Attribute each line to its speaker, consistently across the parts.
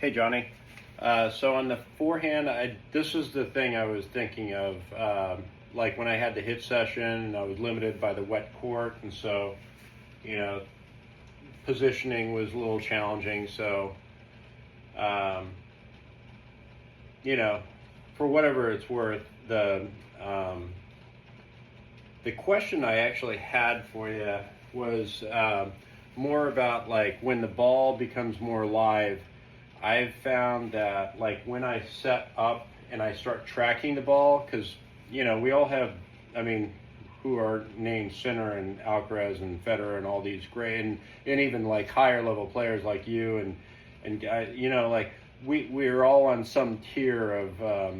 Speaker 1: Hey Johnny. So on the forehand, this is the thing I was thinking of. Like when I had the hit session, I was limited by the wet court, and so, you know, positioning was a little challenging. So, you know, for whatever it's worth, the question I actually had for you was more about like when the ball becomes more live. I've found that like when I set up and I start tracking the ball, because you know we all have, I mean, who are named Sinner and Alcaraz and Federer and all these great and even like higher level players like you and you know, like we're all on some tier of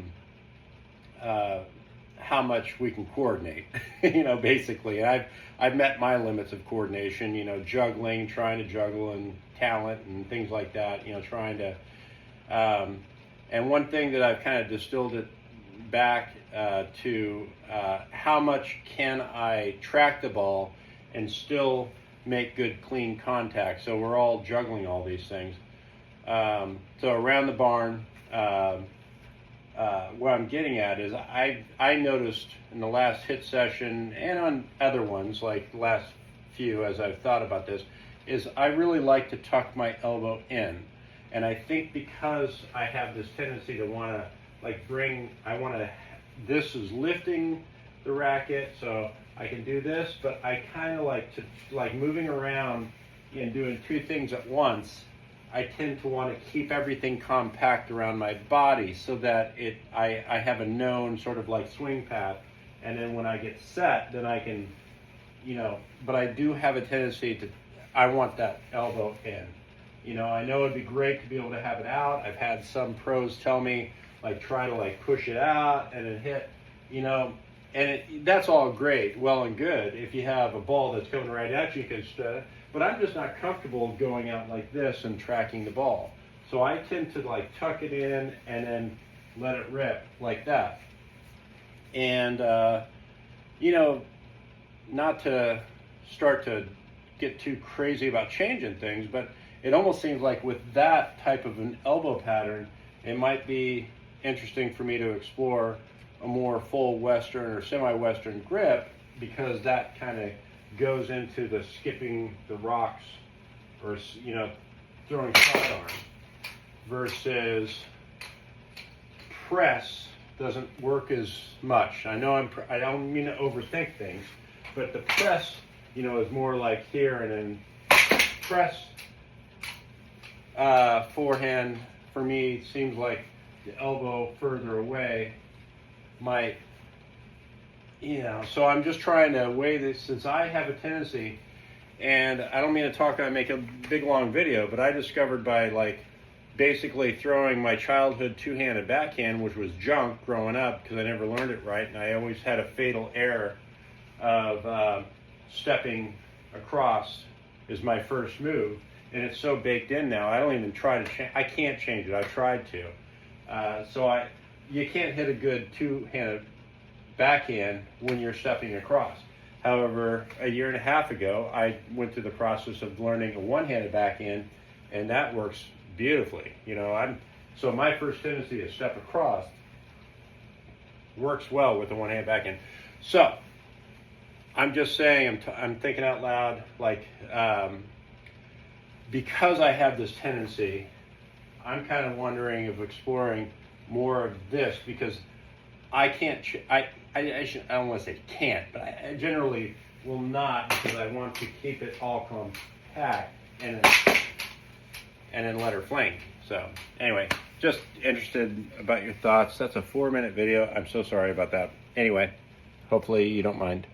Speaker 1: how much we can coordinate, you know, basically. I've met my limits of coordination, you know, juggling, trying to juggle and talent and things like that, you know, trying to, and one thing that I've kind of distilled it back to how much can I track the ball and still make good, clean contact. So we're all juggling all these things. So around the barn, what I'm getting at is I noticed in the last hit session and on other ones, like the last few as I've thought about this, is I really like to tuck my elbow in. And I think because I have this tendency to want to like this is lifting the racket, so I can do this, but I kind of like to, like moving around and doing two things at once. I tend to want to keep everything compact around my body so that I have a known sort of like swing path, and then when I get set, then I can, you know, but I do have a tendency to, I want that elbow in. You know, I know it'd be great to be able to have it out. I've had some pros tell me, like, try to like push it out and then hit, you know, and that's all great, well and good. If you have a ball that's coming right at you, but I'm just not comfortable going out like this and tracking the ball. So I tend to like tuck it in and then let it rip like that. And, you know, not to start to get too crazy about changing things, but it almost seems like with that type of an elbow pattern, it might be interesting for me to explore a more full Western or semi-Western grip, because that kind of goes into the skipping the rocks or, you know, throwing sidearm, versus press doesn't work as much. I know I don't mean to overthink things, but the press, you know, is more like here, and then press forehand for me seems like the elbow further away might, you know, so I'm just trying to weigh this, since I have a tendency, and I don't mean to make a big long video, but I discovered by like basically throwing my childhood two-handed backhand, which was junk growing up because I never learned it right, and I always had a fatal error of stepping across is my first move, and it's so baked in now, I don't even try to change. I can't change it. I've tried to. You can't hit a good two-handed backhand when you're stepping across. However, a year and a half ago, I went through the process of learning a one-handed backhand, and that works beautifully. You know, so my first tendency to step across works well with the one-handed backhand. So I'm just saying, I'm thinking out loud, like, because I have this tendency, I'm kind of wondering of exploring more of this, because I can't, I don't want to say can't, but I generally will not, because I want to keep it all compact and then let her fling. So anyway, just interested about your thoughts. That's a 4-minute video. I'm so sorry about that. Anyway, hopefully you don't mind.